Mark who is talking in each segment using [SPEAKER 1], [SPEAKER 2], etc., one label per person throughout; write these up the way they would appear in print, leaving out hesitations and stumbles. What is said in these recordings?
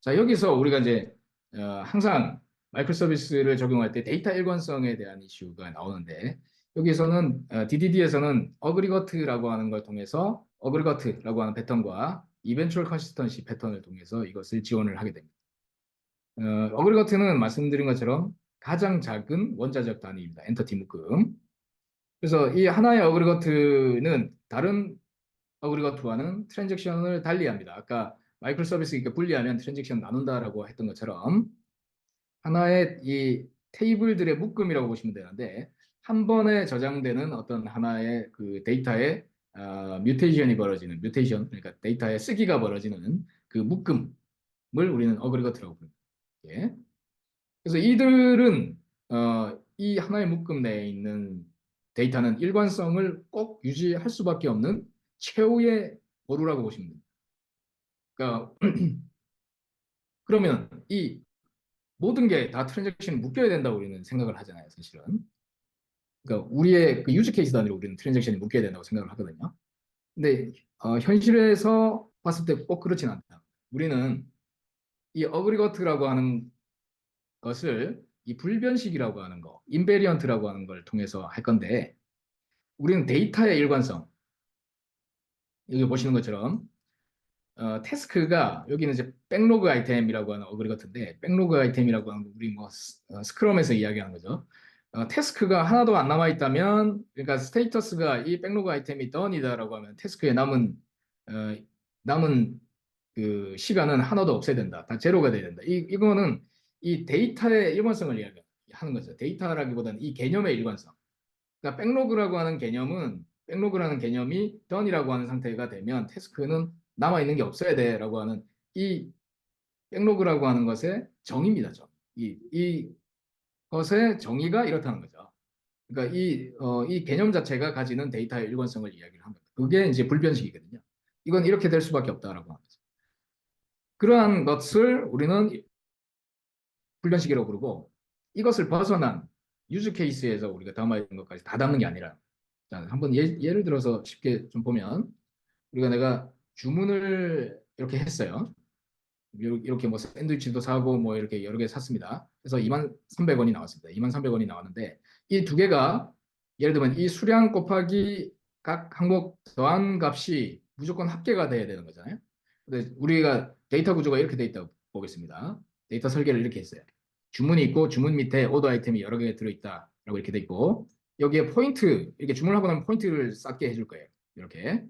[SPEAKER 1] 자, 여기서 우리가 이제 항상 마이크로 서비스를 적용할 때 데이터 일관성에 대한 이슈가 나오는데 여기서는 DDD에서는 어그리거트라고 하는 걸 통해서 어그리거트라고 하는 패턴과 이벤추얼 컨시스턴시 패턴을 통해서 이것을 지원을 하게 됩니다. 어그리거트는 말씀드린 것처럼 가장 작은 원자적 단위입니다. 엔터티 묶음. 그래서 이 하나의 어그리거트는 다른 어그리거트와는 트랜잭션을 달리합니다. 아까 마이크로 서비스 이렇게 분리하면 트랜잭션 나눈다라고 했던 것처럼 하나의 이 테이블들의 묶음이라고 보시면 되는데 한 번에 저장되는 어떤 하나의 그 데이터의 뮤테이션이 벌어지는 뮤테이션 그러니까 데이터의 쓰기가 벌어지는 그 묶음을 우리는 어그리거트라고 부릅니다. 예. 그래서 이들은 이 하나의 묶음 내에 있는 데이터는 일관성을 꼭 유지할 수밖에 없는 최후의 보루라고 보시면 됩니다. 그러니까 그러면 이 모든 게 다 트랜잭션이 묶여야 된다고 우리는 생각을 하잖아요, 사실은. 그러니까 우리의 그 유즈 케이스 단위로 우리는 트랜잭션이 묶여야 된다고 생각을 하거든요. 근데 현실에서 봤을 때 꼭 그렇진 않다. 우리는 이 어그리거트라고 하는 것을 이 불변식이라고 하는 거, 인베리언트라고 하는 걸 통해서 할 건데 우리는 데이터의 일관성, 여기 보시는 것처럼 태스크가 여기는 이제 백로그 아이템이라고 하는 어그리거트인데 백로그 아이템이라고 하는 거 우리 뭐 스크럼에서 이야기하는 거죠. 태스크가 하나도 안 남아 있다면 그러니까 스테이터스가 이 백로그 아이템이 done이다라고 하면 태스크에 어, 남은 그 시간은 하나도 없애야 된다. 다 제로가 돼야 된다. 이거는 이 데이터의 일관성을 이야기하는 거죠. 데이터라기보다는 이 개념의 일관성. 그러니까 백로그라는 개념이 done이라고 하는 상태가 되면 태스크는 남아 있는 게 없어야 돼라고 하는 이 백로그라고 하는 것의 정의입니다. 이 것의 정의가 이렇다는 거죠. 그러니까 이 개념 자체가 가지는 데이터의 일관성을 이야기를 합니다. 그게 이제 불변식이거든요. 이건 이렇게 될 수밖에 없다라고 합니다. 그러한 것을 우리는 불변식이라고 부르고 이것을 벗어난 유즈 케이스에서 우리가 담아 있는 것까지 다 담는 게 아니라 자, 한번 예를 들어서 쉽게 좀 보면 우리가 내가 주문을 이렇게 했어요. 이렇게 뭐 샌드위치도 사고 뭐 이렇게 여러 개 샀습니다. 그래서 2300원이 나왔습니다. 2300원이 나왔는데 이 두 개가 예를 들면 이 수량 곱하기 각 항목 더한 값이 무조건 합계가 돼야 되는 거잖아요. 근데 우리가 데이터 구조가 이렇게 돼 있다고 보겠습니다. 데이터 설계를 이렇게 했어요. 주문이 있고 주문 밑에 오더 아이템이 여러 개 들어있다라고 이렇게 돼 있고 여기에 포인트 이렇게 주문을 하고 나면 포인트를 쌓게 해줄 거예요. 이렇게.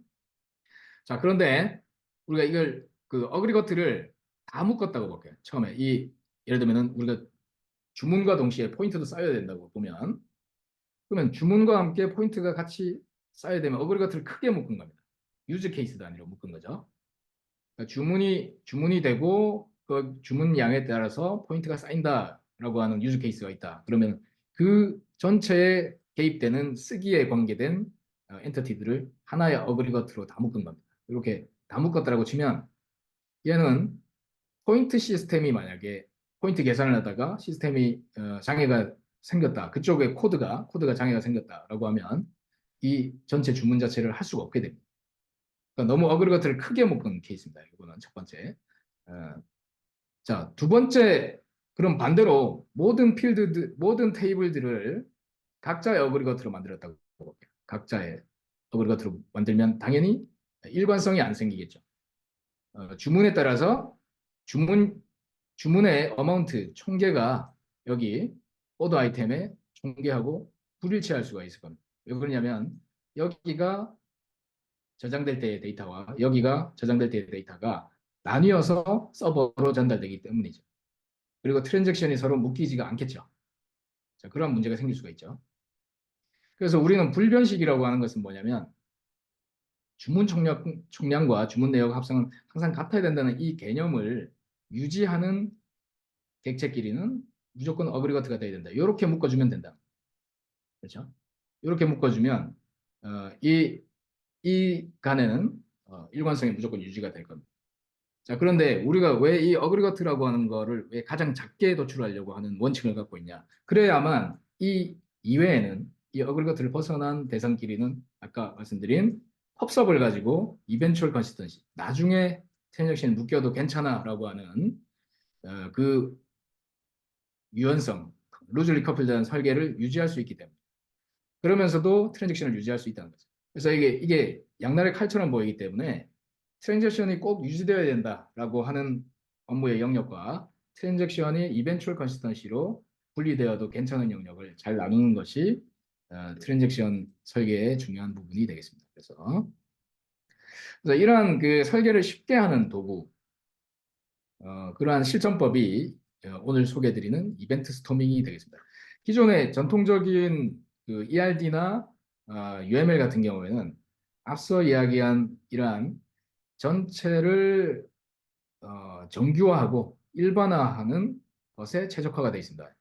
[SPEAKER 1] 자, 그런데 우리가 이걸 그 어그리거트를 다 묶었다고 볼게요. 처음에 예를 들면은 우리가 주문과 동시에 포인트도 쌓여야 된다고 보면 그러면 주문과 함께 포인트가 같이 쌓여야 되면 어그리거트를 크게 묶은 겁니다. 유즈 케이스 단위로 묶은 거죠. 그러니까 주문이 되고 그 주문 양에 따라서 포인트가 쌓인다라고 하는 유즈 케이스가 있다. 그러면 그 전체에 개입되는 쓰기에 관계된 엔터티들을 하나의 어그리거트로 다 묶은 겁니다. 이렇게 다 묶었다라고 치면 얘는 포인트 시스템이 만약에 포인트 계산을 하다가 시스템이 장애가 생겼다. 그쪽에 코드가 장애가 생겼다라고 하면 이 전체 주문 자체를 할 수가 없게 됩니다. 그러니까 너무 어그리거트를 크게 묶은 케이스입니다. 이거는 첫 번째. 어, 자, 두 번째, 그럼 반대로 모든 테이블들을 각자의 어그리거트로 만들었다고 볼게요. 각자의 어그리거트로 만들면 당연히 일관성이 안 생기겠죠. 주문에 따라서 주문, 주문의 어마운트, 총계가 여기 오더 아이템에 총계하고 불일치할 수가 있을 겁니다. 왜 그러냐면 여기가 저장될 때의 데이터와 여기가 저장될 때의 데이터가 나뉘어서 서버로 전달되기 때문이죠. 그리고 트랜잭션이 서로 묶이지가 않겠죠. 자, 그런 문제가 생길 수가 있죠. 그래서 우리는 불변식이라고 하는 것은 뭐냐면 총량과 주문 내역 합성은 항상 같아야 된다는 이 개념을 유지하는 객체끼리는 무조건 어그리거트가 돼야 된다. 이렇게 묶어주면 된다. 그렇죠? 이렇게 묶어주면 이 간에는 일관성이 무조건 유지가 될 겁니다. 자, 그런데 우리가 왜 이 어그리거트라고 하는 거를 왜 가장 작게 도출하려고 하는 원칙을 갖고 있냐? 그래야만 이 이외에는 이 어그리거트를 벗어난 대상끼리는 아까 말씀드린 펍섭을 가지고 이벤추얼 컨시스턴시 나중에 트랜잭션이 묶여도 괜찮아라고 하는 그 유연성, 루즈리 커플된 설계를 유지할 수 있기 때문에 그러면서도 트랜잭션을 유지할 수 있다는 거죠. 그래서 이게 양날의 칼처럼 보이기 때문에 트랜잭션이 꼭 유지되어야 된다라고 하는 업무의 영역과 트랜잭션이 이벤츄얼 컨시스턴시로 분리되어도 괜찮은 영역을 잘 나누는 것이 트랜잭션 설계의 중요한 부분이 되겠습니다. 그래서 이러한 그 설계를 쉽게 하는 도구, 그러한 실전법이 오늘 소개해드리는 이벤트 스토밍이 되겠습니다. 기존의 전통적인 그 ERD나 UML 같은 경우에는 앞서 이야기한 이러한 전체를 정규화하고 일반화하는 것에 최적화가 되어 있습니다.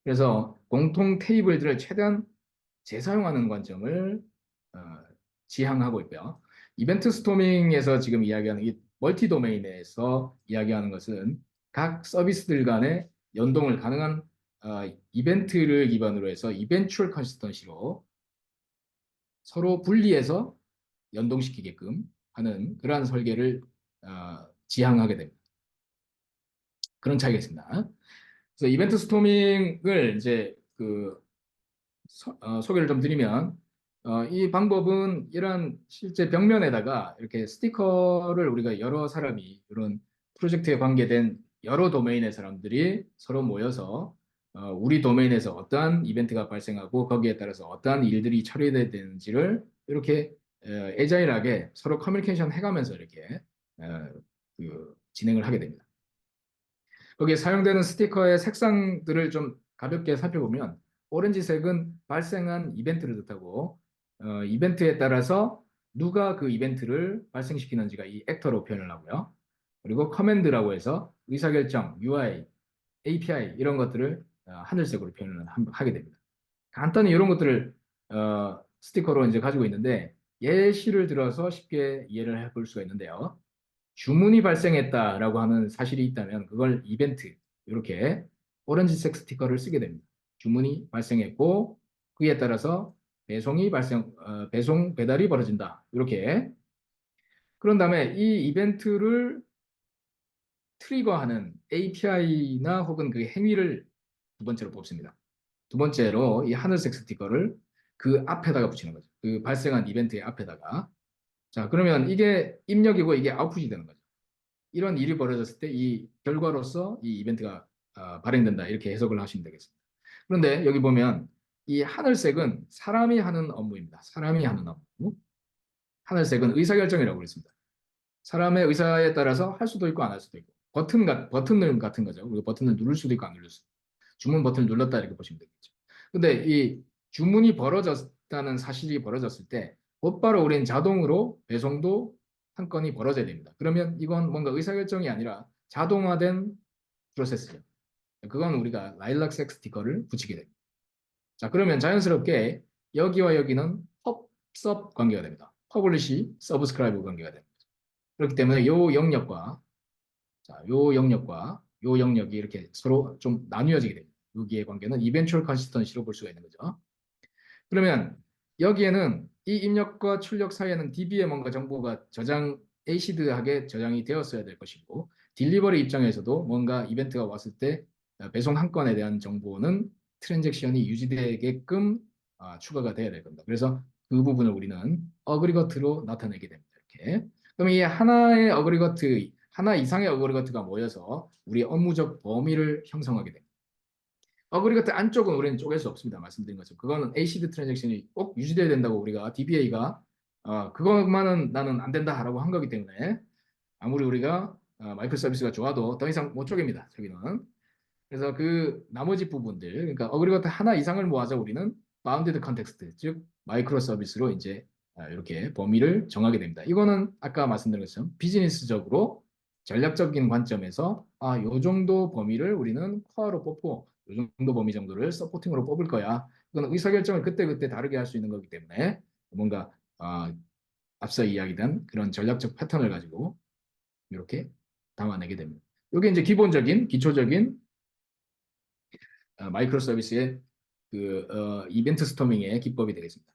[SPEAKER 1] 그래서 공통 테이블들을 최대한 재사용하는 관점을 어, 지향하고 있고요. 이벤트 스토밍에서 지금 이야기하는 이 멀티 도메인에서 이야기하는 것은 각 서비스들 간의 연동을 가능한 이벤트를 기반으로 해서 이벤츄얼 컨시스턴시로 서로 분리해서 연동시키게끔 하는 그러한 설계를 지향하게 됩니다. 그런 차이가 있습니다. 그래서 이벤트 스토밍을 이제 소개를 좀 드리면 이 방법은 이런 실제 벽면에다가 이렇게 스티커를 우리가 여러 사람이 이런 프로젝트에 관계된 여러 도메인의 사람들이 서로 모여서 우리 도메인에서 어떠한 이벤트가 발생하고 거기에 따라서 어떠한 일들이 처리돼야 되는지를 이렇게 애자일하게 서로 커뮤니케이션 해가면서 이렇게 진행을 하게 됩니다. 거기에 사용되는 스티커의 색상들을 좀 가볍게 살펴보면 오렌지색은 발생한 이벤트를 뜻하고 이벤트에 따라서 누가 그 이벤트를 발생시키는지가 이 액터로 표현을 하고요. 그리고 커맨드라고 해서 의사결정, UI, API 이런 것들을 하늘색으로 표현을 하게 됩니다. 간단히 이런 것들을 스티커로 이제 가지고 있는데 예시를 들어서 쉽게 이해를 해볼 수가 있는데요. 주문이 발생했다라고 하는 사실이 있다면 그걸 이벤트 이렇게 오렌지색 스티커를 쓰게 됩니다. 주문이 발생했고 그에 따라서 배송 배달이 벌어진다. 이렇게 그런 다음에 이 이벤트를 트리거하는 API나 혹은 그 행위를 두 번째로 뽑습니다. 두 번째로 이 하늘색 스티커를 그 앞에다가 붙이는 거죠. 그 발생한 이벤트의 앞에다가. 자, 그러면 이게 입력이고 이게 아웃풋이 되는 거죠. 이런 일이 벌어졌을 때 이 결과로서 이 이벤트가 발행된다 이렇게 해석을 하시면 되겠습니다. 그런데 여기 보면 이 하늘색은 사람이 하는 업무입니다. 사람이 하는 업무. 하늘색은 의사결정이라고 그랬습니다. 사람의 의사에 따라서 할 수도 있고 안 할 수도 있고 버튼을 같은 거죠. 그리고 버튼을 누를 수도 있고 안 누를 수도 있고 주문 버튼을 눌렀다 이렇게 보시면 되겠죠. 근데 이 주문이 벌어졌다는 사실이 벌어졌을 때 곧바로 우리는 자동으로 배송도 한 건이 벌어져야 됩니다. 그러면 이건 뭔가 의사결정이 아니라 자동화된 프로세스죠. 그건 우리가 라일락색 스티커를 붙이게 됩니다. 자, 그러면 자연스럽게 여기와 여기는 펍섭 관계가 됩니다. 퍼블리시, 서브스크라이브 관계가 됩니다. 그렇기 때문에 요 영역과 요 영역과 요 영역이 이렇게 서로 좀 나뉘어지게 됩니다. 여기의 관계는 이벤츄얼 컨시스턴시로 볼 수가 있는 거죠. 그러면 여기에는 이 입력과 출력 사이에는 DB에 뭔가 정보가 에이시드하게 저장이 되었어야 될 것이고 딜리버리 입장에서도 뭔가 이벤트가 왔을 때 배송 한 건에 대한 정보는 트랜잭션이 유지되게끔 추가가 돼야 될 겁니다. 그래서 그 부분을 우리는 어그리거트로 나타내게 됩니다. 이렇게. 그럼 이 하나의 어그리거트, 하나 이상의 어그리거트가 모여서 우리 업무적 범위를 형성하게 됩니다. 어그리거트 안쪽은 우리는 쪼갤 수 없습니다. 말씀드린 것처럼. 그거는 에이시드 트랜잭션이 꼭 유지돼야 된다고 우리가 DBA가 그것만은 나는 안 된다라고 한 거기 때문에 아무리 우리가 마이크로 서비스가 좋아도 더 이상 못 쪼갭니다. 저기는. 그래서 그 나머지 부분들, 그러니까 어그리거트 하나 이상을 모아서 우리는 바운디드 컨텍스트, 즉 마이크로 서비스로 이제 이렇게 범위를 정하게 됩니다. 이거는 아까 말씀드린 것처럼 비즈니스적으로 전략적인 관점에서 요 정도 범위를 우리는 코어로 뽑고 요 정도 범위 정도를 서포팅으로 뽑을 거야. 이건 의사결정을 그때그때 다르게 할 수 있는 거기 때문에 뭔가 앞서 이야기된 그런 전략적 패턴을 가지고 이렇게 담아내게 됩니다. 이게 이제 기본적인 기초적인 마이크로 서비스의 이벤트 스토밍의 기법이 되겠습니다.